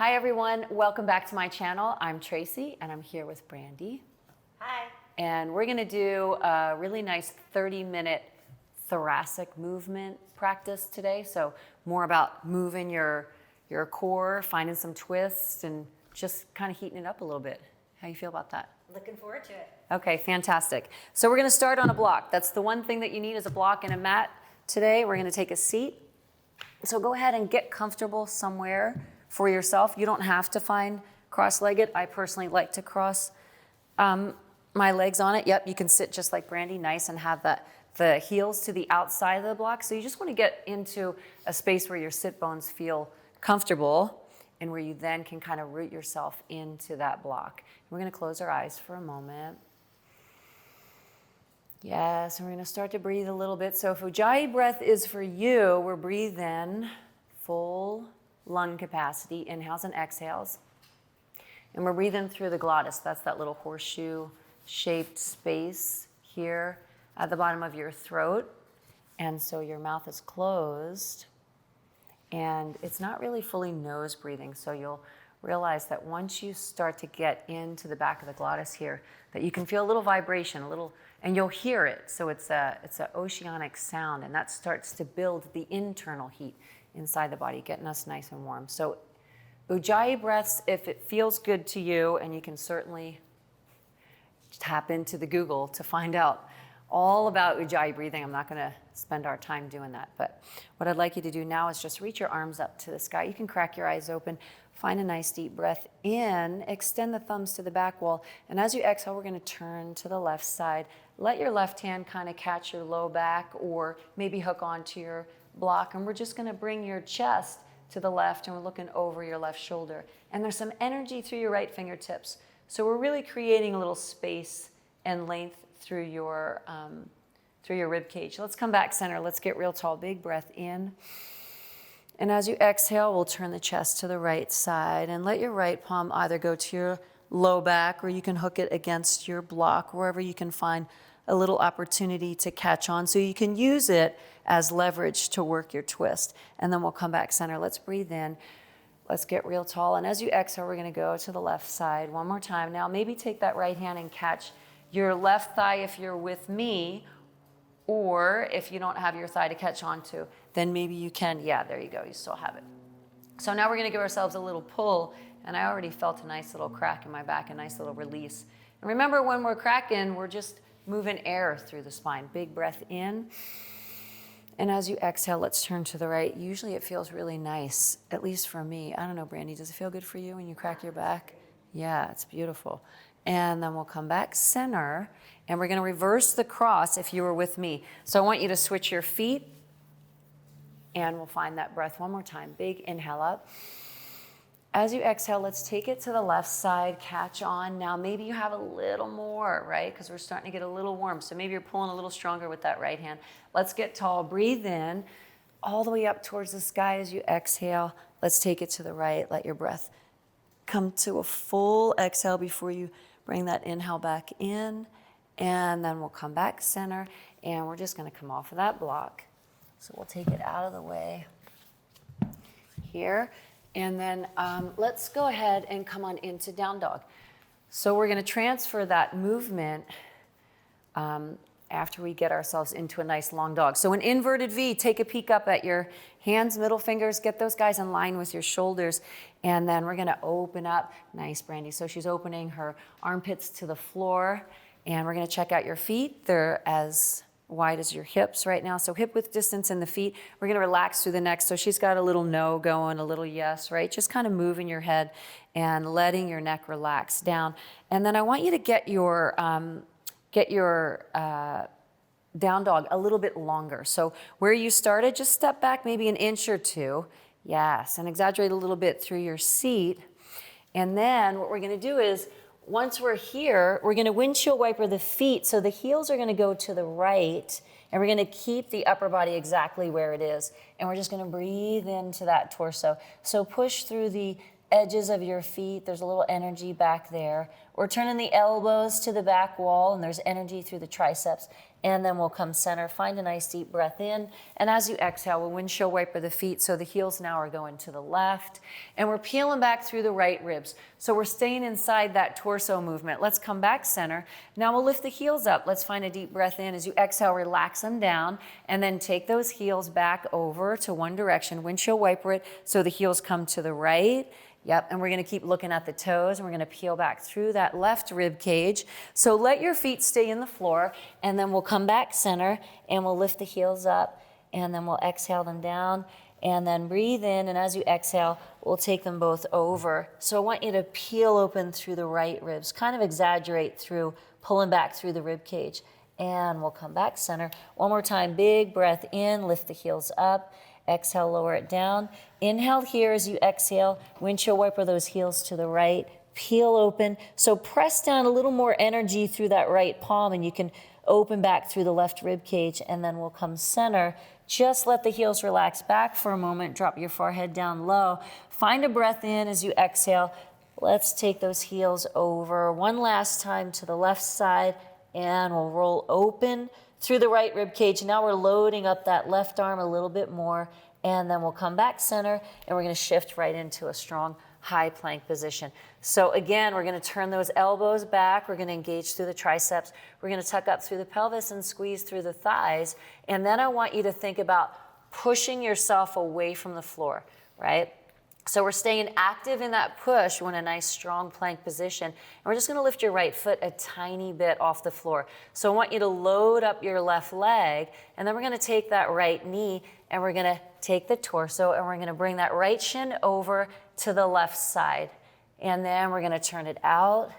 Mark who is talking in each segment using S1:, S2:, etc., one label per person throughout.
S1: Hi everyone, welcome back to my channel. I'm Tracy and I'm here with Brandy.
S2: Hi.
S1: And we're gonna do a really nice 30-minute thoracic movement practice today. So more about moving your core, finding some twists and just kind of heating it up a little bit. How you feel about that?
S2: Looking forward to it.
S1: Okay, fantastic. So we're gonna start on a block. That's the one thing that you need is a block and a mat today. We're gonna take a seat. So go ahead and get comfortable somewhere for yourself. You don't have to find cross-legged. I personally like to cross my legs on it. Yep, you can sit just like Brandy, nice, and have the heels to the outside of the block. So you just want to get into a space where your sit bones feel comfortable and where you then can kind of root yourself into that block. We're going to close our eyes for a moment. Yes, and we're going to start to breathe a little bit. So if Ujjayi breath is for you, we're breathing full lung capacity, inhales and exhales. And we're breathing through the glottis. That's that little horseshoe-shaped space here at the bottom of your throat. And so your mouth is closed. And it's not really fully nose breathing. So you'll realize that once you start to get into the back of the glottis here, that you can feel a little vibration, and you'll hear it. So it's an oceanic sound, and that starts to build the internal heat inside the body, getting us nice and warm. So Ujjayi breaths, if it feels good to you, and you can certainly tap into the Google to find out all about Ujjayi breathing. I'm not going to spend our time doing that, but what I'd like you to do now is just reach your arms up to the sky. You can crack your eyes open, find a nice deep breath in, extend the thumbs to the back wall, and as you exhale, we're going to turn to the left side. Let your left hand kind of catch your low back or maybe hook onto your block, and we're just going to bring your chest to the left, and we're looking over your left shoulder. And there's some energy through your right fingertips. So we're really creating a little space and length through your rib cage. Let's come back center. Let's get real tall. Big breath in. And as you exhale, we'll turn the chest to the right side and let your right palm either go to your low back or you can hook it against your block, wherever you can find a little opportunity to catch on. So you can use it as leverage to work your twist. And then we'll come back center. Let's breathe in. Let's get real tall. And as you exhale, we're going to go to the left side one more time. Now maybe take that right hand and catch your left thigh if you're with me, or if you don't have your thigh to catch onto, then maybe you can. Yeah, there you go. You still have it. So now we're going to give ourselves a little pull. And I already felt a nice little crack in my back, a nice little release. And remember, when we're cracking, we're just moving air through the spine. Big breath in. And as you exhale, let's turn to the right. Usually it feels really nice, at least for me. I don't know, Brandy, does it feel good for you when you crack your back? Yeah, it's beautiful. And then we'll come back center, and we're going to reverse the cross if you were with me. So I want you to switch your feet, and we'll find that breath one more time. Big inhale up. As you exhale, let's take it to the left side, catch on. Now maybe you have a little more, right? Because we're starting to get a little warm. So maybe you're pulling a little stronger with that right hand. Let's get tall. Breathe in all the way up towards the sky as you exhale. Let's take it to the right. Let your breath come to a full exhale before you bring that inhale back in. And then we'll come back center. And we're just going to come off of that block. So we'll take it out of the way here. And then let's go ahead and come on into down dog. So we're going to transfer that movement after we get ourselves into a nice long dog. So an inverted V, take a peek up at your hands, middle fingers, get those guys in line with your shoulders. And then we're going to open up. Nice, Brandy. So she's opening her armpits to the floor. And we're going to check out your feet. They're as wide as your hips right now. So hip width distance in the feet. We're going to relax through the neck. So she's got a little no going, a little yes, right? Just kind of moving your head and letting your neck relax down. And then I want you to get your down dog a little bit longer. So where you started, just step back maybe an inch or two. Yes, and exaggerate a little bit through your seat. And then what we're going to do is, once we're here, we're going to windshield wiper the feet. So the heels are going to go to the right, and we're going to keep the upper body exactly where it is. And we're just going to breathe into that torso. So push through the edges of your feet. There's a little energy back there. We're turning the elbows to the back wall, and there's energy through the triceps. and then we'll come center, find a nice deep breath in, and as you exhale, we'll windshield wiper the feet, so the heels now are going to the left, and we're peeling back through the right ribs. So we're staying inside that torso movement. Let's come back center. Now we'll lift the heels up. Let's find a deep breath in. As you exhale, relax them down, and then take those heels back over to one direction, windshield wiper it, so the heels come to the right. Yep, and we're gonna keep looking at the toes, and we're gonna peel back through that left rib cage. So let your feet stay in the floor, and then we'll come back center, and we'll lift the heels up, and then we'll exhale them down, and then breathe in, and as you exhale, we'll take them both over. So I want you to peel open through the right ribs, kind of exaggerate through, pulling back through the rib cage. And we'll come back center. One more time, big breath in, lift the heels up. Exhale, lower it down. Inhale here as you exhale. Windshield wiper those heels to the right. Peel open. So press down a little more energy through that right palm, and you can open back through the left rib cage, and then we'll come center. Just let the heels relax back for a moment. Drop your forehead down low. Find a breath in as you exhale. Let's take those heels over one last time to the left side, and we'll roll open through the right rib cage. Now we're loading up that left arm a little bit more, and then we'll come back center, and we're gonna shift right into a strong high plank position. So again, we're gonna turn those elbows back, we're gonna engage through the triceps, we're gonna tuck up through the pelvis and squeeze through the thighs, and then I want you to think about pushing yourself away from the floor, right? So we're staying active in that push. We're in a nice strong plank position. And we're just gonna lift your right foot a tiny bit off the floor. So I want you to load up your left leg, and then we're gonna take that right knee, and we're gonna take the torso, and we're gonna bring that right shin over to the left side. And then we're gonna turn it out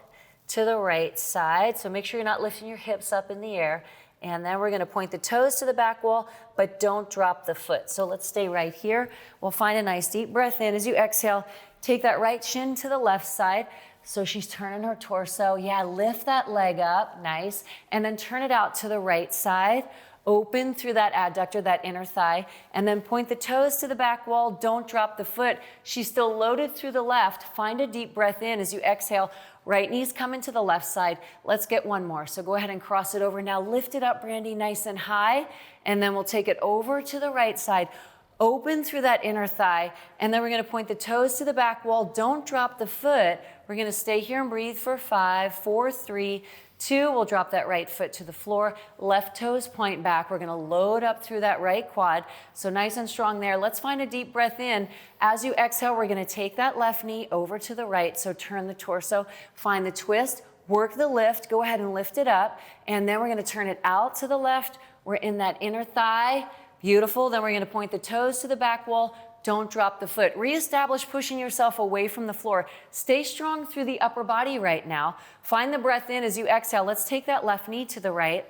S1: to the right side. So make sure you're not lifting your hips up in the air. And then we're gonna point the toes to the back wall, but don't drop the foot. So let's stay right here. We'll find a nice deep breath in. As you exhale, take that right shin to the left side. So she's turning her torso. Yeah, lift that leg up, nice. And then turn it out to the right side. Open through that adductor, that inner thigh, and then point the toes to the back wall. Don't drop the foot. She's still loaded through the left. Find a deep breath in as you exhale. Right knee's coming to the left side. Let's get one more. So go ahead and cross it over. Now lift it up, Brandy, nice and high, and then we'll take it over to the right side. Open through that inner thigh, and then we're gonna point the toes to the back wall. Don't drop the foot. We're gonna stay here and breathe for 5, 4, 3, 2, we'll drop that right foot to the floor. Left toes point back. We're gonna load up through that right quad. So nice and strong there. Let's find a deep breath in. As you exhale, we're gonna take that left knee over to the right. So turn the torso, find the twist, work the lift. Go ahead and lift it up. And then we're gonna turn it out to the left. We're in that inner thigh. Beautiful. Then we're gonna point the toes to the back wall. Don't drop the foot. Reestablish pushing yourself away from the floor. Stay strong through the upper body right now. Find the breath in as you exhale. Let's take that left knee to the right.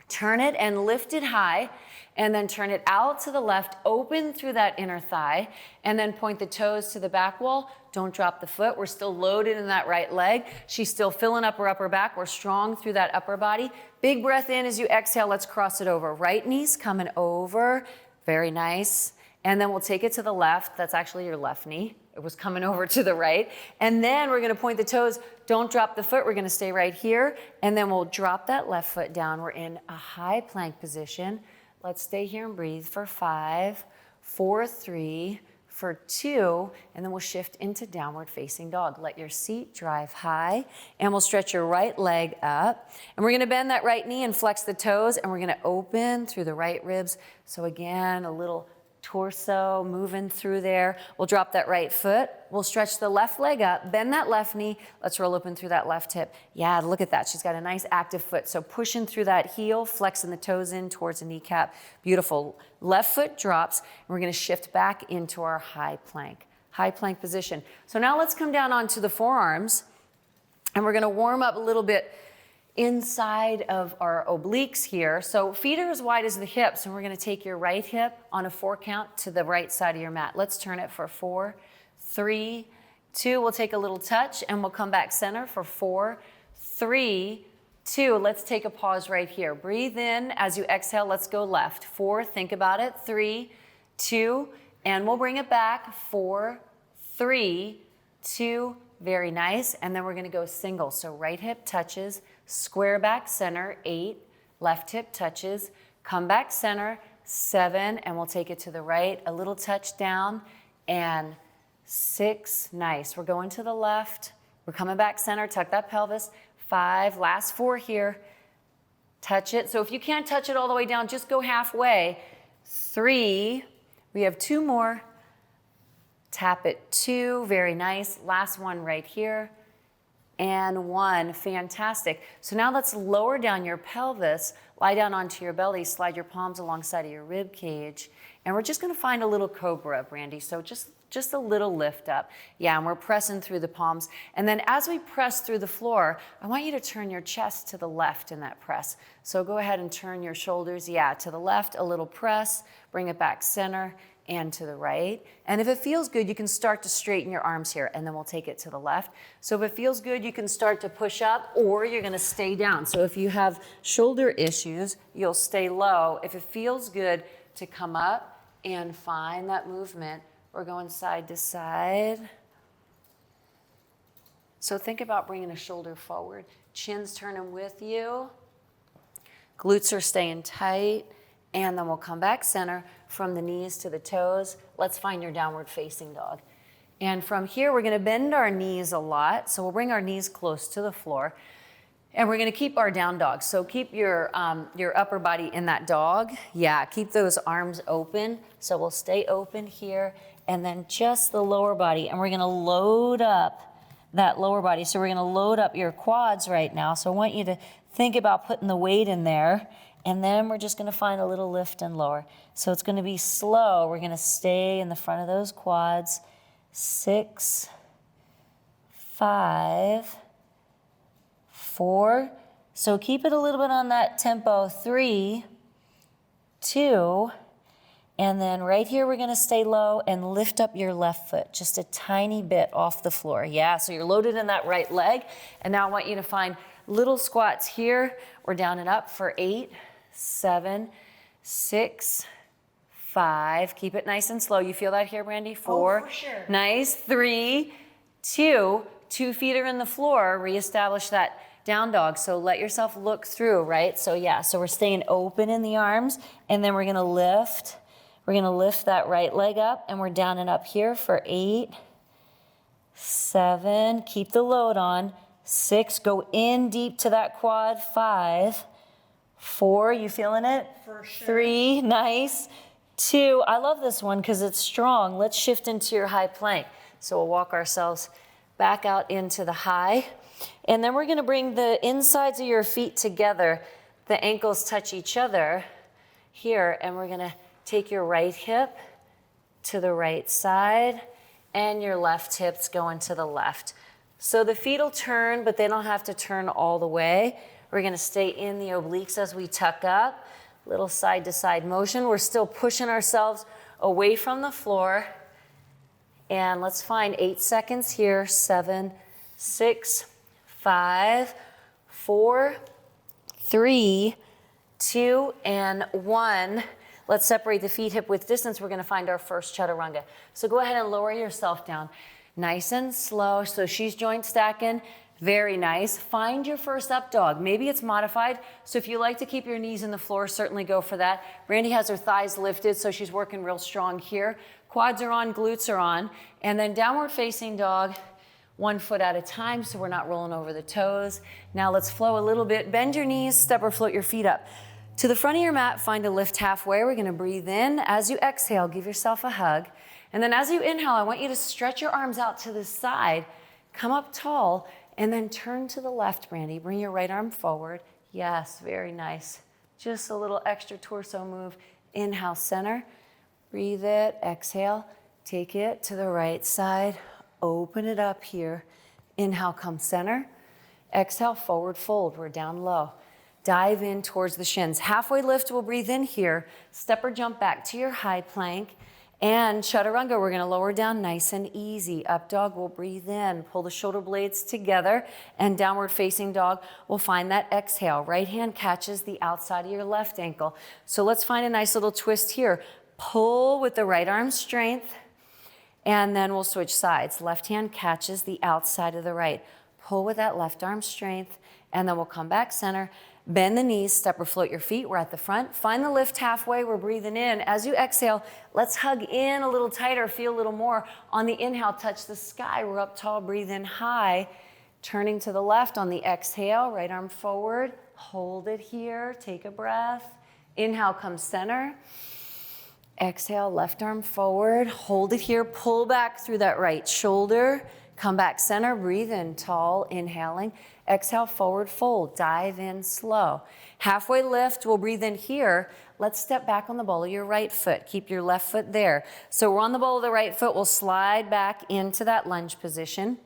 S1: Turn it and lift it high, and then turn it out to the left. Open through that inner thigh, and then point the toes to the back wall. Don't drop the foot. We're still loaded in that right leg. She's still filling up her upper back. We're strong through that upper body. Big breath in as you exhale. Let's cross it over. Right knee's coming over. Very nice. And then we'll take it to the left. That's actually your left knee. It was coming over to the right. And then we're gonna point the toes. Don't drop the foot. We're gonna stay right here. And then we'll drop that left foot down. We're in a high plank position. Let's stay here and breathe for 5, 4, 3, for 2, and then we'll shift into downward facing dog. Let your seat drive high, and we'll stretch your right leg up. And we're gonna bend that right knee and flex the toes, and we're gonna open through the right ribs. So again, a little torso moving through there. We'll drop that right foot. We'll stretch the left leg up, bend that left knee. Let's roll open through that left hip. Yeah, look at that. She's got a nice active foot. So pushing through that heel, flexing the toes in towards the kneecap. Beautiful. Left foot drops, and we're gonna shift back into our high plank position. So now let's come down onto the forearms, and we're gonna warm up a little bit inside of our obliques here. So feet are as wide as the hips, and we're gonna take your right hip on a 4 count to the right side of your mat. Let's turn it for 4, 3, 2. We'll take a little touch, and we'll come back center for 4, 3, 2. Let's take a pause right here. Breathe in. As you exhale, let's go left. 4, think about it. 3, 2, and we'll bring it back. 4, 3, 2, very nice. And then we're gonna go single. So right hip touches, square back center, 8, left hip touches, come back center, 7, and we'll take it to the right, a little touch down, and 6, nice. We're going to the left, we're coming back center, tuck that pelvis, 5, last 4 here, touch it. So if you can't touch it all the way down, just go halfway. 3, we have 2 more, tap it, 2, very nice. Last one right here, and 1, fantastic. So now let's lower down your pelvis, lie down onto your belly, slide your palms alongside of your rib cage, and we're just gonna find a little cobra, Brandy. So just a little lift up. Yeah, and we're pressing through the palms. And then as we press through the floor, I want you to turn your chest to the left in that press. So go ahead and turn your shoulders, yeah, to the left, a little press, bring it back center, and to the right. And if it feels good, you can start to straighten your arms here, and then we'll take it to the left. So if it feels good, you can start to push up, or you're gonna stay down. So if you have shoulder issues, you'll stay low. If it feels good to come up and find that movement, we're going side to side. So think about bringing a shoulder forward. Chin's turning with you. Glutes are staying tight. And then we'll come back center from the knees to the toes. Let's find your downward facing dog. And from here, we're gonna bend our knees a lot. So we'll bring our knees close to the floor. And we're gonna keep our down dog. So keep your upper body in that dog. Yeah, keep those arms open. So we'll stay open here. And then just the lower body. And we're gonna load up that lower body. So we're gonna load up your quads right now. So I want you to think about putting the weight in there. And then we're just gonna find a little lift and lower. So it's gonna be slow. We're gonna stay in the front of those quads. 6, 5, 4. So keep it a little bit on that tempo. 3, 2, and then right here we're gonna stay low and lift up your left foot just a tiny bit off the floor. Yeah, so you're loaded in that right leg. And now I want you to find little squats here. We're down and up for 8, 7, 6, 5. Keep it nice and slow. You feel that here, Brandy? 4.
S2: Oh, for sure.
S1: Nice. 3, 2. 2 feet are in the floor. Reestablish that down dog. So let yourself look through, right? So yeah, so we're staying open in the arms, and then we're gonna lift. We're gonna lift that right leg up, and we're down and up here for 8, 7. Keep the load on. 6. Go in deep to that quad. 5. 4, you feeling it?
S2: For sure.
S1: 3, nice. 2, I love this one because it's strong. Let's shift into your high plank. So we'll walk ourselves back out into the high. And then we're gonna bring the insides of your feet together. The ankles touch each other here, and we're gonna take your right hip to the right side, and your left hip's going to the left. So the feet will turn, but they don't have to turn all the way. We're gonna stay in the obliques as we tuck up. Little side to side motion. We're still pushing ourselves away from the floor. And let's find 8 seconds here. 7, 6, 5, 4, 3, 2, and 1. Let's separate the feet hip width distance. We're gonna find our first chaturanga. So go ahead and lower yourself down. Nice and slow. So she's joint stacking. Very nice. Find your first up dog. Maybe it's modified. So if you like to keep your knees in the floor, certainly go for that. Brandy has her thighs lifted, so she's working real strong here. Quads are on, glutes are on. And then downward facing dog, 1 foot at a time, so we're not rolling over the toes. Now let's flow a little bit. Bend your knees, step or float your feet up. To the front of your mat, find a lift halfway. We're gonna breathe in. As you exhale, give yourself a hug. And then as you inhale, I want you to stretch your arms out to the side, come up tall, and then turn to the left, Brandy. Bring your right arm forward. Yes, very nice. Just a little extra torso move. Inhale, center. Breathe it, exhale. Take it to the right side. Open it up here. Inhale, come center. Exhale, forward fold. We're down low. Dive in towards the shins. Halfway lift, we'll breathe in here. Step or jump back to your high plank. And chaturanga, we're gonna lower down nice and easy. Up dog, we'll breathe in, pull the shoulder blades together, and downward facing dog, we'll find that exhale. Right hand catches the outside of your left ankle. So let's find a nice little twist here. Pull with the right arm strength, and then we'll switch sides. Left hand catches the outside of the right. Pull with that left arm strength, and then we'll come back center. Bend the knees, step or float your feet. We're at the front. Find the lift halfway. We're breathing in. As you exhale, let's hug in a little tighter, feel a little more. On the inhale, touch the sky. We're up tall, breathe in high. Turning to the left on the exhale, right arm forward. Hold it here. Take a breath. Inhale, come center. Exhale, left arm forward. Hold it here. Pull back through that right shoulder. Come back center. Breathe in tall, inhaling. Exhale, forward fold. Dive in slow. Halfway lift, we'll breathe in here. Let's step back on the ball of your right foot. Keep your left foot there. So we're on the ball of the right foot. We'll slide back into that lunge position.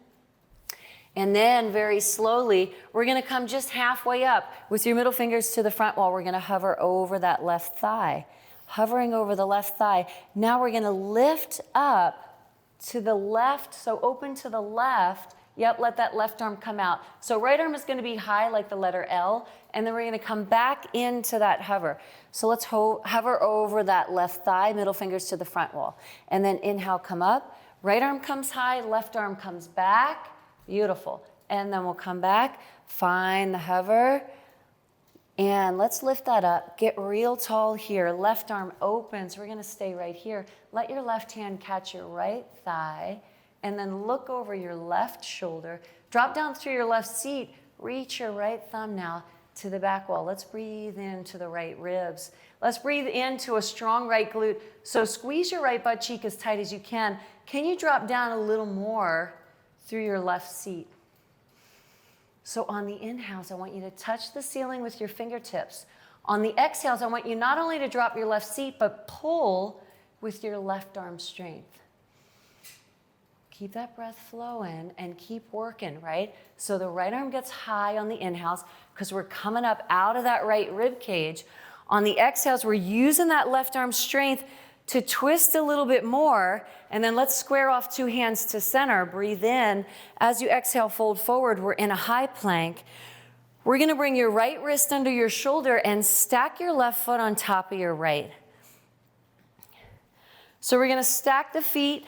S1: And then very slowly, we're going to come just halfway up with your middle fingers to the front wall. We're going to hover over that left thigh. Hovering over the left thigh. Now we're going to lift up to the left. So open to the left. Yep, let that left arm come out. So right arm is going to be high like the letter L, and then we're going to come back into that hover. So let's hover over that left thigh, middle fingers to the front wall. And then inhale, come up. Right arm comes high, left arm comes back. Beautiful. And then we'll come back, find the hover, and let's lift that up. Get real tall here. Left arm opens. We're going to stay right here. Let your left hand catch your right thigh. And then look over your left shoulder. Drop down through your left seat. Reach your right thumb now to the back wall. Let's breathe into the right ribs. Let's breathe into a strong right glute. So squeeze your right butt cheek as tight as you can. Can you drop down a little more through your left seat? So on the inhales, I want you to touch the ceiling with your fingertips. On the exhales, I want you not only to drop your left seat, but pull with your left arm strength. Keep that breath flowing and keep working, right? So the right arm gets high on the inhales because we're coming up out of that right rib cage. On the exhales, we're using that left arm strength to twist a little bit more. And then let's square off two hands to center. Breathe in. As you exhale, fold forward. We're in a high plank. We're going to bring your right wrist under your shoulder and stack your left foot on top of your right. So we're going to stack the feet.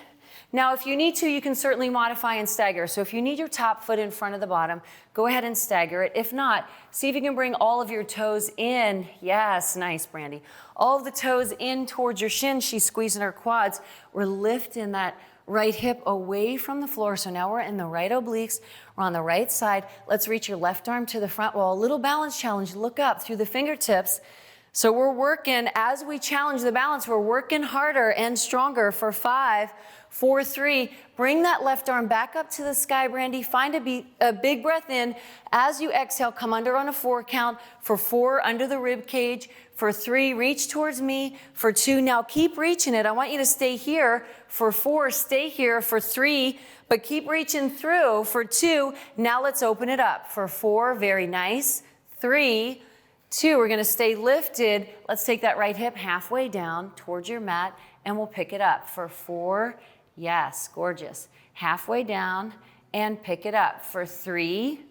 S1: Now, if you need to, you can certainly modify and stagger. So if you need your top foot in front of the bottom, go ahead and stagger it. If not, see if you can bring all of your toes in. Yes, nice, Brandy. All of the toes in towards your shins. She's squeezing her quads. We're lifting that right hip away from the floor. So now we're in the right obliques. We're on the right side. Let's reach your left arm to the front wall. A little balance challenge. Look up through the fingertips. So we're working, as we challenge the balance, we're working harder and stronger for 5, 4, 3. Bring that left arm back up to the sky, Brandy. Find a big breath in. As you exhale, come under on a 4 count. For 4, under the rib cage. For 3, reach towards me. For 2, now keep reaching it. I want you to stay here. For 4, stay here. For 3, but keep reaching through. For 2, now let's open it up. For 4, very nice. 3, 2, we're going to stay lifted. Let's take that right hip halfway down towards your mat, and we'll pick it up. For 4, yes, gorgeous. Halfway down and pick it up. For 3,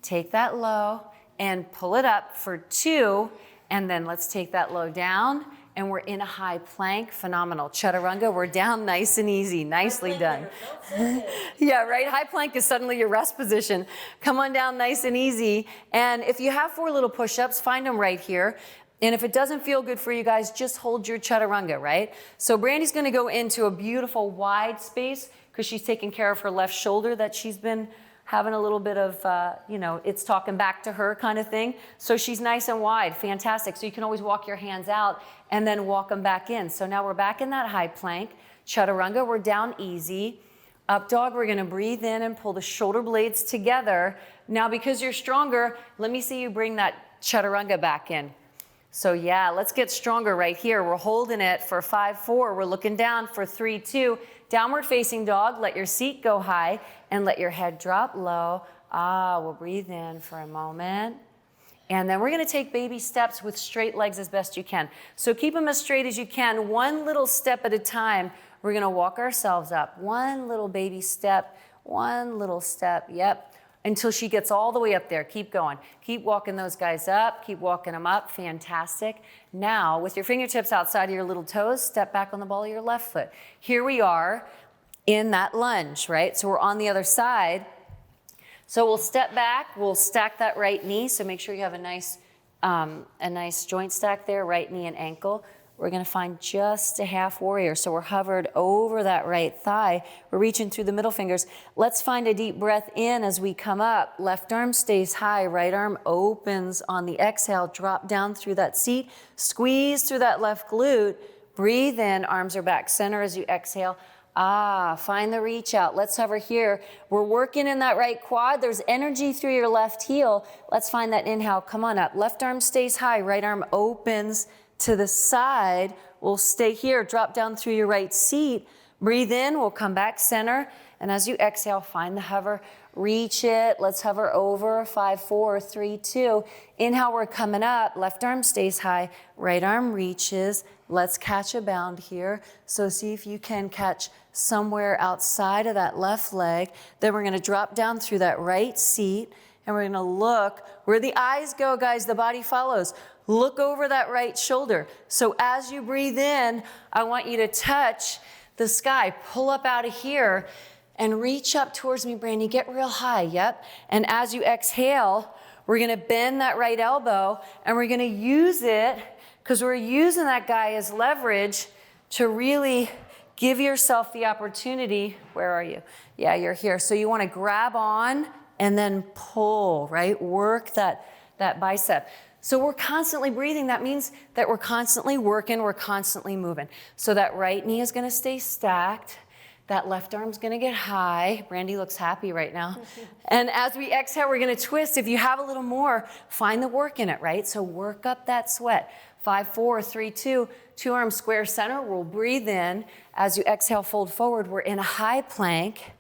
S1: take that low and pull it up. For 2, and then let's take that low down, and we're in a high plank. Phenomenal. Chaturanga, we're down nice and easy. Nicely done. Yeah, right? High plank is suddenly your rest position. Come on down nice and easy. And if you have 4 little push-ups, find them right here. And if it doesn't feel good for you guys, just hold your chaturanga, right? So Brandy's going to go into a beautiful wide space because she's taking care of her left shoulder that she's been having a little bit of, it's talking back to her kind of thing. So she's nice and wide. Fantastic. So you can always walk your hands out and then walk them back in. So now we're back in that high plank. Chaturanga, we're down easy. Up dog, we're going to breathe in and pull the shoulder blades together. Now, because you're stronger, let me see you bring that chaturanga back in. So yeah, let's get stronger right here. We're holding it for 5, 4. We're looking down for 3, 2. Downward facing dog. Let your seat go high and let your head drop low. We'll breathe in for a moment. And then we're going to take baby steps with straight legs as best you can. So keep them as straight as you can. One little step at a time. We're going to walk ourselves up. One little baby step. One little step. Yep. Until she gets all the way up there. Keep going. Keep walking those guys up. Keep walking them up. Fantastic. Now, with your fingertips outside of your little toes, step back on the ball of your left foot. Here we are in that lunge, right? So we're on the other side. So we'll step back. We'll stack that right knee. So make sure you have a nice a nice joint stack there, right knee and ankle. We're gonna find just a half warrior. So we're hovered over that right thigh. We're reaching through the middle fingers. Let's find a deep breath in as we come up. Left arm stays high, right arm opens on the exhale. Drop down through that seat, squeeze through that left glute. Breathe in, arms are back center as you exhale. Find the reach out. Let's hover here. We're working in that right quad. There's energy through your left heel. Let's find that inhale. Come on up. Left arm stays high, right arm opens to the side. We'll stay here, drop down through your right seat. Breathe in, we'll come back center. And as you exhale, find the hover, reach it. Let's hover over, 5, 4, 3, 2. Inhale, we're coming up. Left arm stays high, right arm reaches. Let's catch a bound here. So see if you can catch somewhere outside of that left leg. Then we're gonna drop down through that right seat. And we're gonna look where the eyes go, guys, the body follows. Look over that right shoulder. So as you breathe in, I want you to touch the sky. Pull up out of here and reach up towards me, Brandy. Get real high, yep. And as you exhale, we're gonna bend that right elbow and we're gonna use it, because we're using that guy as leverage to really give yourself the opportunity. Where are you? Yeah, you're here. So you wanna grab on and then pull, right? Work that bicep. So we're constantly breathing. That means that we're constantly working, we're constantly moving. So that right knee is gonna stay stacked. That left arm's gonna get high. Brandy looks happy right now. And as we exhale, we're gonna twist. If you have a little more, find the work in it, right? So work up that sweat. 5, 4, 3, 2, two arms square center. We'll breathe in. As you exhale, fold forward. We're in a high plank.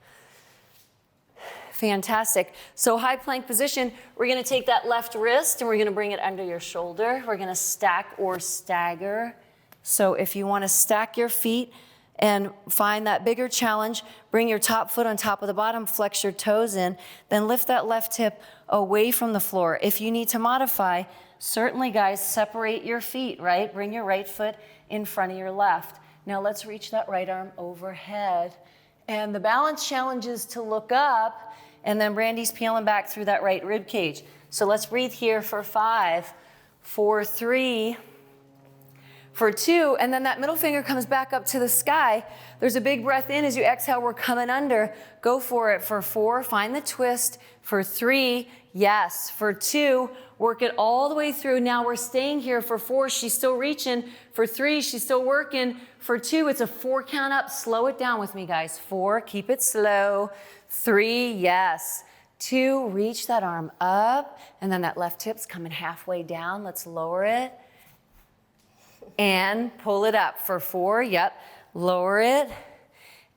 S1: Fantastic. So high plank position, we're gonna take that left wrist and we're gonna bring it under your shoulder. We're gonna stack or stagger. So if you wanna stack your feet and find that bigger challenge, bring your top foot on top of the bottom, flex your toes in, then lift that left hip away from the floor. If you need to modify, certainly guys, separate your feet, right? Bring your right foot in front of your left. Now let's reach that right arm overhead. And the balance challenge is to look up, and then Brandy's peeling back through that right rib cage. So let's breathe here for 5, for 3, for 2, and then that middle finger comes back up to the sky. There's a big breath in. As you exhale, we're coming under. Go for it. For 4, find the twist. For 3, yes. For 2, work it all the way through. Now we're staying here. For 4, she's still reaching. For 3, she's still working. For 2, it's a 4 count up. Slow it down with me, guys. 4, keep it slow. 3, yes. 2, reach that arm up. And then that left hip's coming halfway down. Let's lower it. And pull it up. For 4, yep. Lower it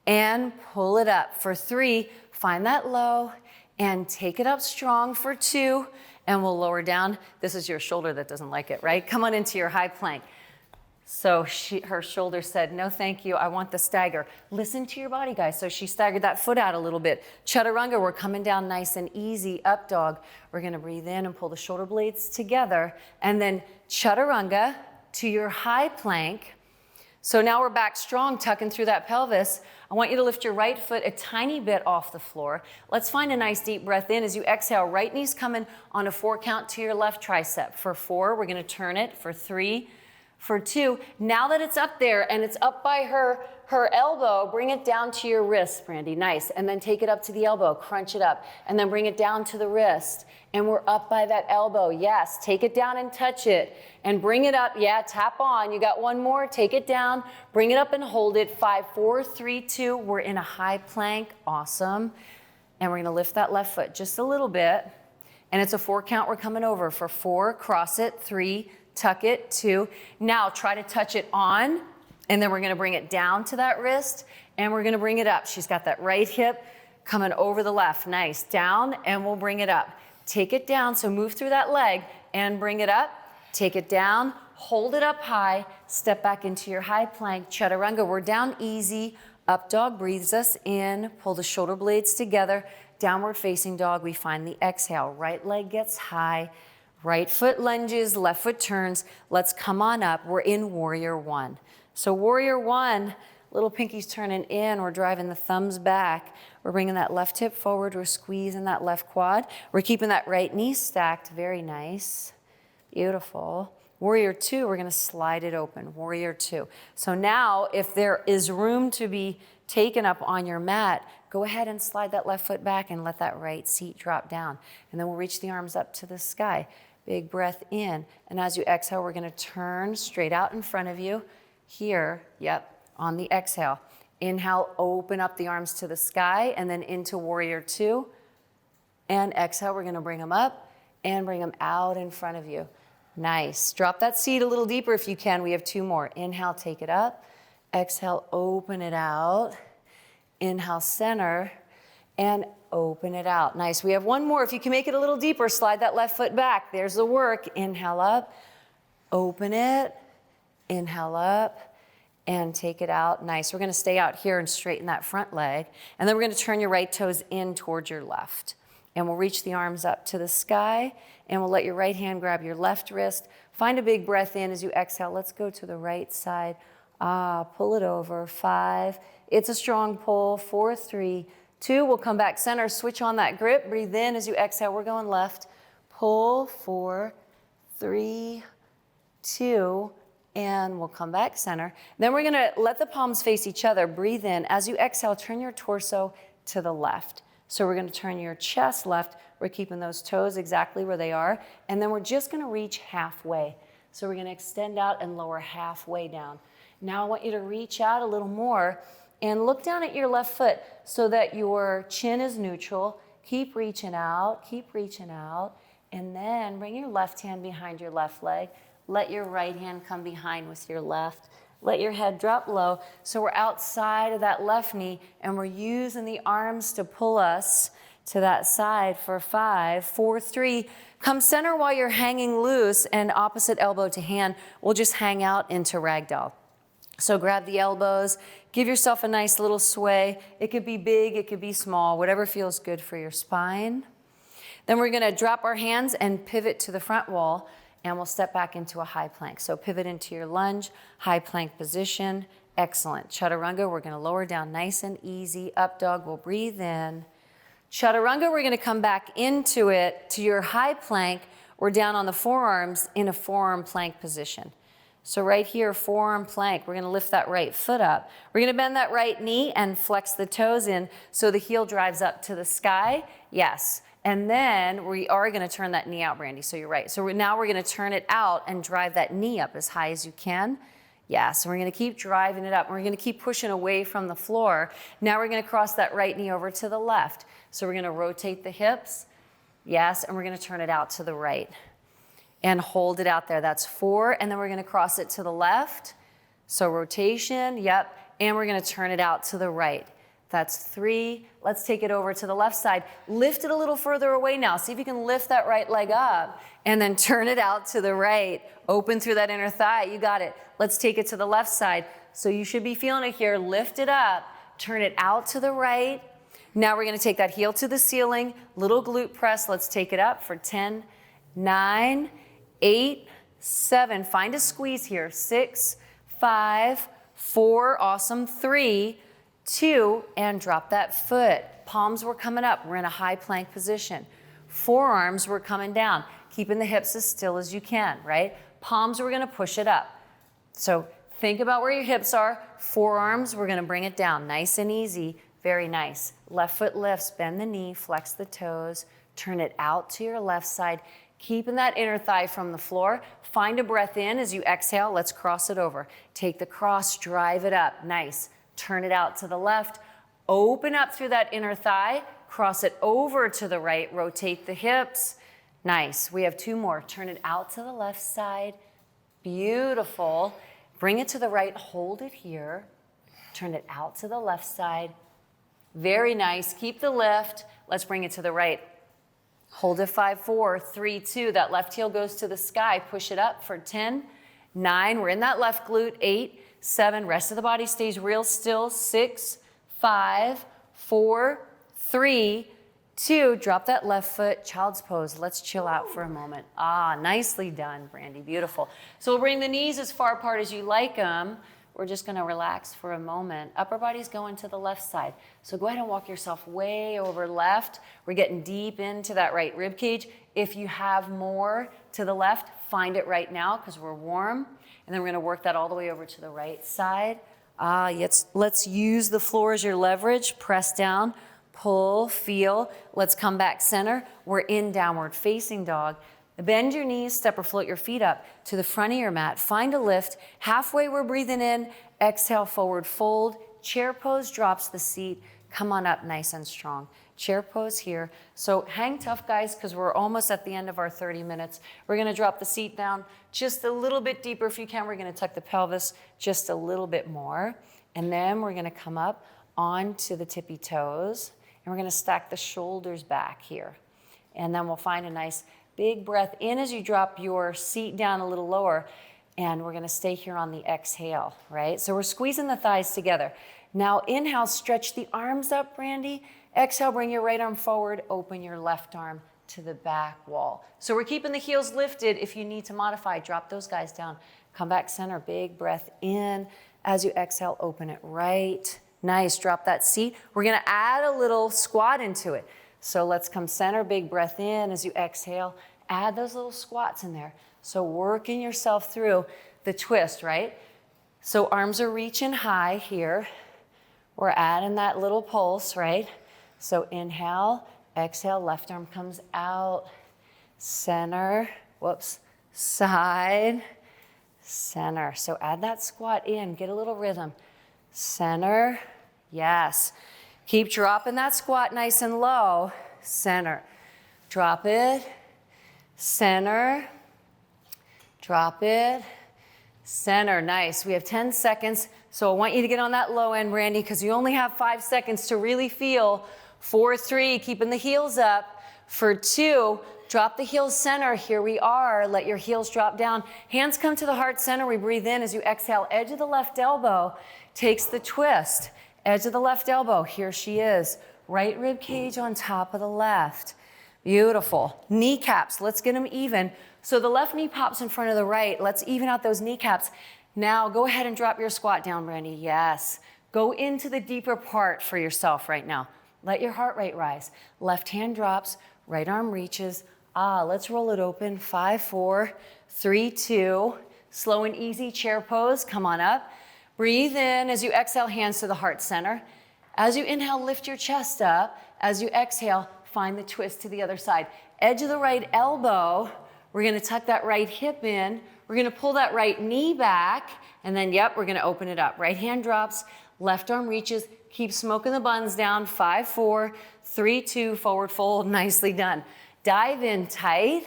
S1: and pull it up. For 3, find that low and take it up strong. For 2, and we'll lower down. This is your shoulder that doesn't like it, right? Come on into your high plank. So her shoulder said, no, thank you. I want the stagger. Listen to your body, guys. So she staggered that foot out a little bit. Chaturanga, we're coming down nice and easy. Up dog. We're going to breathe in and pull the shoulder blades together. And then chaturanga to your high plank. So now we're back strong, tucking through that pelvis. I want you to lift your right foot a tiny bit off the floor. Let's find a nice deep breath in. As you exhale, right knee's coming on a 4 count to your left tricep. For 4, we're going to turn it. For 3, for 2. Now that it's up there and it's up by her elbow, bring it down to your wrist, Brandy. Nice. And then take it up to the elbow, crunch it up, and then bring it down to the wrist. And we're up by that elbow. Yes. Take it down and touch it. And bring it up. Yeah, tap on. You got one more. Take it down. Bring it up and hold it. 5, 4, 3, 2. We're in a high plank. Awesome. And we're going to lift that left foot just a little bit. And it's a 4 count. We're coming over. For 4, cross it. 3, tuck it. 2. Now try to touch it on. And then we're going to bring it down to that wrist. And we're going to bring it up. She's got that right hip coming over the left. Nice. Down. And we'll bring it up. Take it down. So move through that leg and bring it up. Take it down, hold it up high, step back into your high plank. Chaturanga, we're down easy. Up dog breathes us in, pull the shoulder blades together. Downward facing dog, we find the exhale. Right leg gets high, right foot lunges, left foot turns. Let's come on up. We're in warrior 1. So warrior 1, little pinky's turning in. We're driving the thumbs back. We're bringing that left hip forward. We're squeezing that left quad. We're keeping that right knee stacked. Very nice. Beautiful. Warrior two, we're gonna slide it open, warrior two. So now if there is room to be taken up on your mat, go ahead and slide that left foot back and let that right seat drop down. And then we'll reach the arms up to the sky. Big breath in. And as you exhale, we're gonna turn straight out in front of you. Here, yep, on the exhale. Inhale, open up the arms to the sky and then into warrior two. And exhale, we're gonna bring them up and bring them out in front of you. Nice. Drop that seat a little deeper if you can. We have two more. Inhale, take it up. Exhale, open it out. Inhale, center, and open it out. Nice. We have one more. If you can make it a little deeper, slide that left foot back. There's the work. Inhale up, open it, inhale up, and take it out. Nice. We're going to stay out here and straighten that front leg. And then we're going to turn your right toes in towards your left. And we'll reach the arms up to the sky, and we'll let your right hand grab your left wrist. Find a big breath in as you exhale. Let's go to the right side. Pull it over. 5. It's a strong pull. 4, 3, 2. We'll come back center. Switch on that grip. Breathe in as you exhale. We're going left. Pull. 4, 3, 2. And we'll come back center. Then we're going to let the palms face each other. Breathe in. As you exhale, turn your torso to the left. So we're going to turn your chest left. We're keeping those toes exactly where they are. And then we're just going to reach halfway. So we're going to extend out and lower halfway down. Now I want you to reach out a little more and look down at your left foot so that your chin is neutral. Keep reaching out, and then bring your left hand behind your left leg. Let your right hand come behind with your left. Let your head drop low. So we're outside of that left knee, and we're using the arms to pull us to that side for 5, 4, 3. Come center while you're hanging loose, and opposite elbow to hand. We'll just hang out into ragdoll. So grab the elbows, give yourself a nice little sway. It could be big, it could be small, whatever feels good for your spine. Then we're gonna drop our hands and pivot to the front wall, and we'll step back into a high plank. So pivot into your lunge, high plank position. Excellent. Chaturanga, we're gonna lower down nice and easy. Up dog, we'll breathe in. Chaturanga, we're gonna come back into it to your high plank. We're down on the forearms in a forearm plank position. So right here, forearm plank, we're gonna lift that right foot up. We're gonna bend that right knee and flex the toes in so the heel drives up to the sky. Yes. And then we are gonna turn that knee out, Brandy, so you're right. So now we're gonna turn it out and drive that knee up as high as you can. Yes, and we're gonna keep driving it up. We're gonna keep pushing away from the floor. Now we're gonna cross that right knee over to the left. So we're gonna rotate the hips. Yes, and we're gonna turn it out to the right. And hold it out there. That's 4, and then we're gonna cross it to the left. So rotation, yep, and we're gonna turn it out to the right. That's 3. Let's take it over to the left side. Lift it a little further away now. See if you can lift that right leg up and then turn it out to the right. Open through that inner thigh. You got it. Let's take it to the left side. So you should be feeling it here. Lift it up, turn it out to the right. Now we're gonna take that heel to the ceiling, little glute press. Let's take it up for 10, 9, 8, 7. Find a squeeze here. 6, 5, 4. Awesome. 3, 2, and drop that foot. Palms were coming up. We're in a high plank position. Forearms were coming down. Keeping the hips as still as you can, right? Palms, we're gonna push it up. So think about where your hips are. Forearms, we're gonna bring it down. Nice and easy. Very nice. Left foot lifts, bend the knee, flex the toes, turn it out to your left side. Keeping that inner thigh from the floor. Find a breath in as you exhale. Let's cross it over. Take the cross, drive it up. Nice. Turn it out to the left. Open up through that inner thigh. Cross it over to the right. Rotate the hips. Nice. We have 2 more. Turn it out to the left side. Beautiful. Bring it to the right. Hold it here. Turn it out to the left side. Very nice. Keep the lift. Let's bring it to the right. Hold it 5, 4, 3, 2. That left heel goes to the sky. Push it up for 10, 9. We're in that left glute. 8, 7. Rest of the body stays real still. 6, 5, 4, 3, 2. Drop that left foot. Child's pose. Let's chill out for a moment. Nicely done, Brandy. Beautiful. So we'll bring the knees as far apart as you like them. we're just gonna relax for a moment. Upper body's going to the left side. So go ahead and walk yourself way over left. We're getting deep into that right rib cage. If you have more to the left, find it right now because we're warm. And then we're gonna work that all the way over to the right side. Yes, let's use the floor as your leverage. Press down, pull, feel. Let's come back center. We're in downward facing dog. Bend your knees, step or float your feet up to the front of your mat. Find a lift. Halfway we're breathing in. Exhale, forward fold. Chair pose drops the seat. Come on up nice and strong. Chair pose here. So hang tough, guys, because we're almost at the end of our 30 minutes. We're going to drop the seat down just a little bit deeper if you can. We're going to tuck the pelvis just a little bit more. And then we're going to come up onto the tippy toes. And we're going to stack the shoulders back here. And then we'll find a nice big breath in as you drop your seat down a little lower. And we're going to stay here on the exhale, right? So we're squeezing the thighs together. Now inhale, stretch the arms up, Brandy. Exhale, bring your right arm forward, open your left arm to the back wall. So we're keeping the heels lifted. If you need to modify, drop those guys down. Come back center, big breath in. As you exhale, open it right. Nice, drop that seat. We're gonna add a little squat into it. So let's come center, big breath in. As you exhale, add those little squats in there. So working yourself through the twist, right? So arms are reaching high here. We're adding that little pulse, right? So inhale, exhale, left arm comes out, center, whoops, side, center. So add that squat in, get a little rhythm. Center, yes. Keep dropping that squat nice and low, center. Drop it, center, drop it, center. Nice, we have 10 seconds. So I want you to get on that low end, Randy, because you only have 5 seconds to really feel. 4, 3, keeping the heels up. For 2, drop the heels center. Here we are. Let your heels drop down. Hands come to the heart center. We breathe in as you exhale. Edge of the left elbow takes the twist. Edge of the left elbow. Here she is. Right rib cage on top of the left. Beautiful. Kneecaps. Let's get them even. So the left knee pops in front of the right. Let's even out those kneecaps. Now go ahead and drop your squat down, Brandy. Yes. Go into the deeper part for yourself right now. Let your heart rate rise. Left hand drops, right arm reaches. Let's roll it open. 5, 4, 3, 2. Slow and easy chair pose. Come on up. Breathe in as you exhale, hands to the heart center. As you inhale, lift your chest up. As you exhale, find the twist to the other side. Edge of the right elbow. We're going to tuck that right hip in. We're going to pull that right knee back. And then, we're going to open it up. Right hand drops, left arm reaches. Keep smoking the buns down. 5, 4, 3, 2, forward fold. Nicely done. Dive in tight.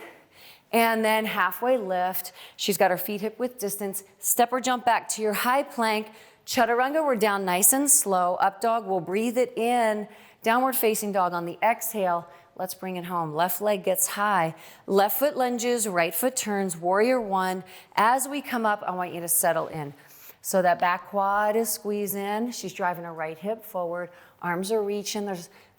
S1: And then halfway lift. She's got her feet hip width distance. Step or jump back to your high plank. Chaturanga, we're down nice and slow. Up dog, we'll breathe it in. Downward facing dog on the exhale. Let's bring it home. Left leg gets high. Left foot lunges, right foot turns. Warrior 1. As we come up, I want you to settle in. So that back quad is squeezing. She's driving her right hip forward. Arms are reaching.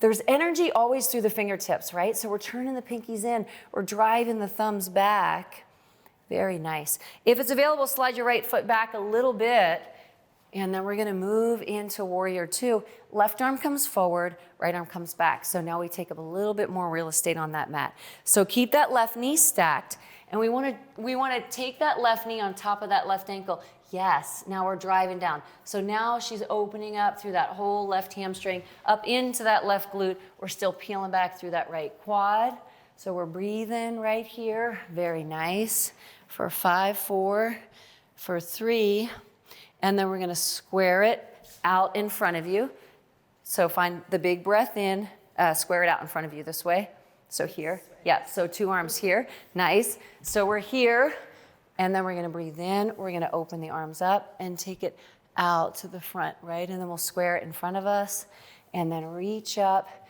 S1: There's energy always through the fingertips, right? So we're turning the pinkies in. We're driving the thumbs back. Very nice. If it's available, slide your right foot back a little bit. And then we're going to move into Warrior 2. Left arm comes forward, right arm comes back. So now we take up a little bit more real estate on that mat. So keep that left knee stacked. And we want to take that left knee on top of that left ankle. Yes, now we're driving down. So now she's opening up through that whole left hamstring, up into that left glute. We're still peeling back through that right quad. So we're breathing right here. Very nice. For 5, 4, for 3. And then we're going to square it out in front of you. So find the big breath in, square it out in front of you this way. So here, so 2 arms here. Nice. So we're here. And then we're going to breathe in. We're going to open the arms up and take it out to the front, right? And then we'll square it in front of us and then reach up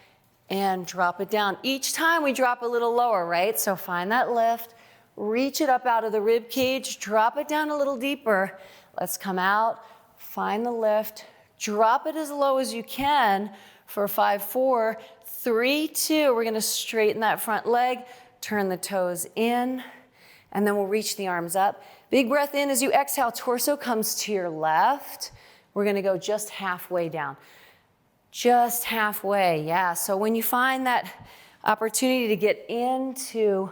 S1: and drop it down. Each time we drop a little lower, right? So find that lift, reach it up out of the rib cage, drop it down a little deeper. Let's come out, find the lift, drop it as low as you can for 5, 4, 3, 2. We're going to straighten that front leg, turn the toes in. And then we'll reach the arms up. Big breath in as you exhale. Torso comes to your left. We're going to go just halfway down. Just halfway, yeah. So when you find that opportunity to get into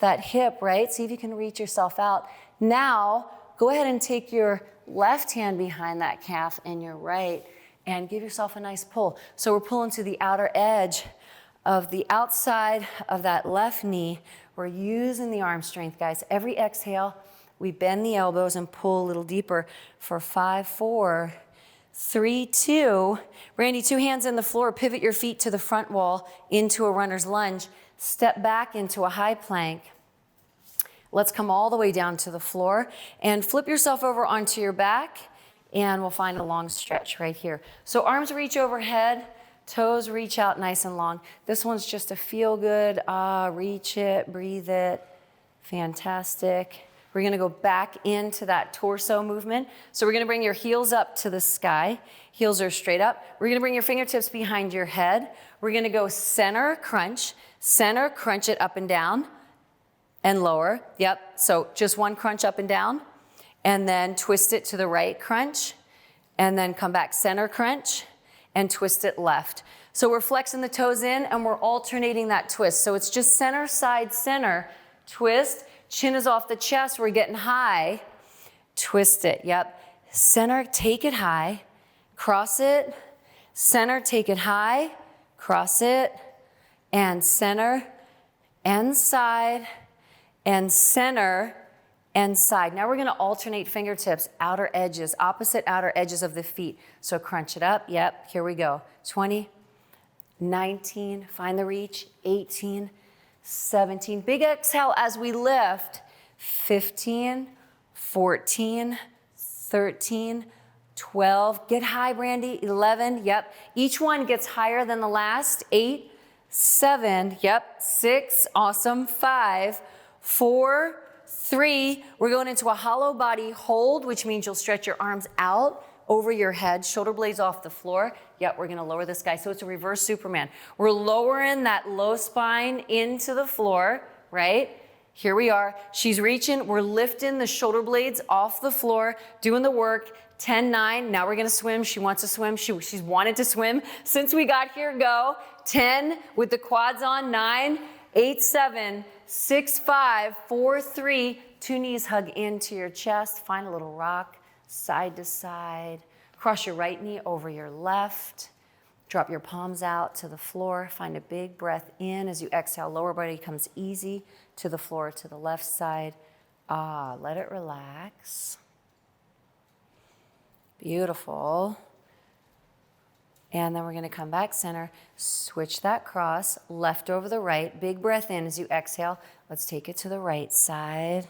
S1: that hip, right? See if you can reach yourself out. Now, go ahead and take your left hand behind that calf and your right and give yourself a nice pull. So we're pulling to the outer edge of the outside of that left knee. We're using the arm strength, guys. Every exhale, we bend the elbows and pull a little deeper for 5, 4, 3, 2. Randy, 2 hands in the floor. Pivot your feet to the front wall into a runner's lunge. Step back into a high plank. Let's come all the way down to the floor and flip yourself over onto your back, and we'll find a long stretch right here. So arms reach overhead, toes reach out nice and long. This one's just a feel good, reach it, breathe it. Fantastic. We're gonna go back into that torso movement. So we're gonna bring your heels up to the sky. Heels are straight up. We're gonna bring your fingertips behind your head. We're gonna go center crunch it up and down and lower. Yep, so just one crunch up and down, and then twist it to the right crunch, and then come back center crunch and twist it left. So we're flexing the toes in and we're alternating that twist. So it's just center, side, center, twist. Chin is off the chest, we're getting high. Twist it, yep. Center, take it high, cross it. Center, take it high, cross it. And center, and side, and center, and side. Now we're gonna alternate fingertips, outer edges, opposite outer edges of the feet. So crunch it up, yep, here we go. 20, 19, find the reach, 18, 17. Big exhale as we lift. 15, 14, 13, 12. Get high, Brandy. 11, yep. Each one gets higher than the last. 8, 7, yep. 6, awesome. 5, 4, 3. We're going into a hollow body hold, which means you'll stretch your arms out over your head, shoulder blades off the floor. Yep, we're gonna lower this guy. So it's a reverse Superman. We're lowering that low spine into the floor, right? Here we are. She's reaching. We're lifting the shoulder blades off the floor, doing the work. 10, 9. Now we're gonna swim. She wants to swim. She's wanted to swim since we got here. Go. 10 with the quads on. 9, 8, 7, 6, 5, 4, 3. 2 knees hug into your chest. Find a little rock. Side to side. Cross your right knee over your left. Drop your palms out to the floor. Find a big breath in as you exhale. Lower body comes easy to the floor to the left side. Let it relax. Beautiful. And then we're going to come back center. Switch that cross. Left over the right. Big breath in as you exhale. Let's take it to the right side.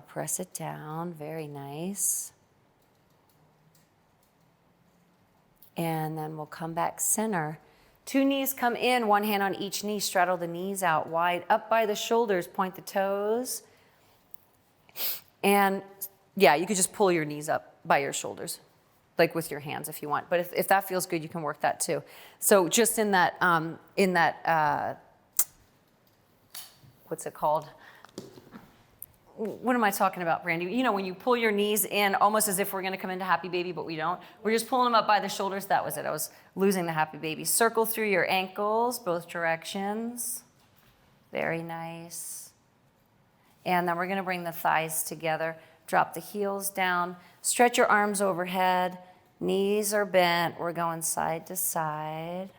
S1: Press it down, very nice. And then we'll come back center. 2 knees come in, 1 hand on each knee, straddle the knees out wide, up by the shoulders, point the toes. And yeah, you could just pull your knees up by your shoulders, like with your hands if you want. But if that feels good, you can work that too. So just in that, what's it called? What am I talking about, Brandy? You know, when you pull your knees in, almost as if we're gonna come into happy baby, but we don't. We're just pulling them up by the shoulders. That was it. I was losing the happy baby. Circle through your ankles, both directions. Very nice. And then we're gonna bring the thighs together. Drop the heels down. Stretch your arms overhead. Knees are bent. We're going side to side.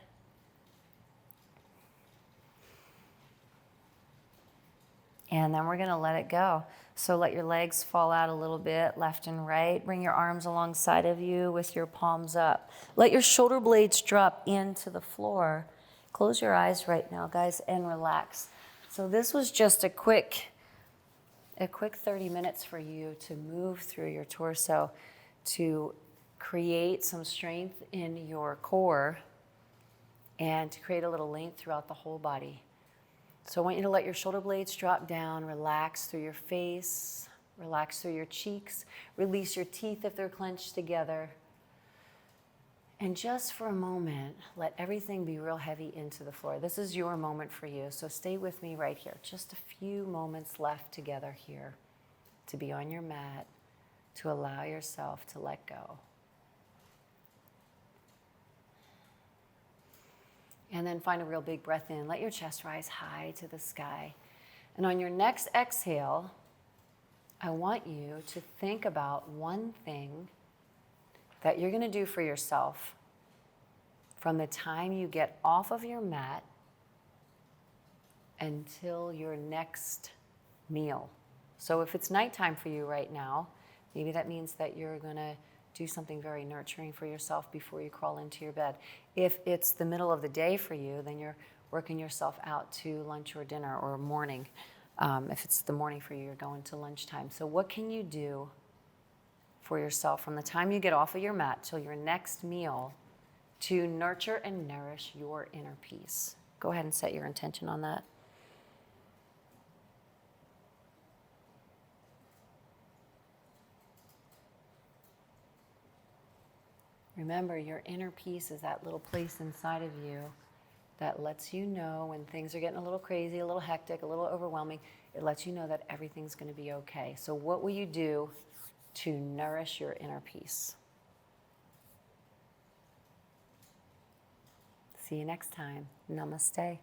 S1: And then we're gonna let it go. So let your legs fall out a little bit, left and right. Bring your arms alongside of you with your palms up. Let your shoulder blades drop into the floor. Close your eyes right now, guys, and relax. So this was just a quick 30 minutes for you to move through your torso, to create some strength in your core, and to create a little length throughout the whole body. So I want you to let your shoulder blades drop down, relax through your face, relax through your cheeks, release your teeth if they're clenched together. And just for a moment, let everything be real heavy into the floor. This is your moment for you, so stay with me right here. Just a few moments left together here. to be on your mat, to allow yourself to let go. And then find a real big breath in. Let your chest rise high to the sky. And on your next exhale, I want you to think about one thing that you're going to do for yourself from the time you get off of your mat until your next meal. So if it's nighttime for you right now, maybe that means that you're going to do something very nurturing for yourself before you crawl into your bed. If it's the middle of the day for you, then you're working yourself out to lunch or dinner or morning. If it's the morning for you, you're going to lunchtime. So what can you do for yourself from the time you get off of your mat till your next meal to nurture and nourish your inner peace? Go ahead and set your intention on that. Remember, your inner peace is that little place inside of you that lets you know when things are getting a little crazy, a little hectic, a little overwhelming. It lets you know that everything's going to be okay. So what will you do to nourish your inner peace? See you next time. Namaste.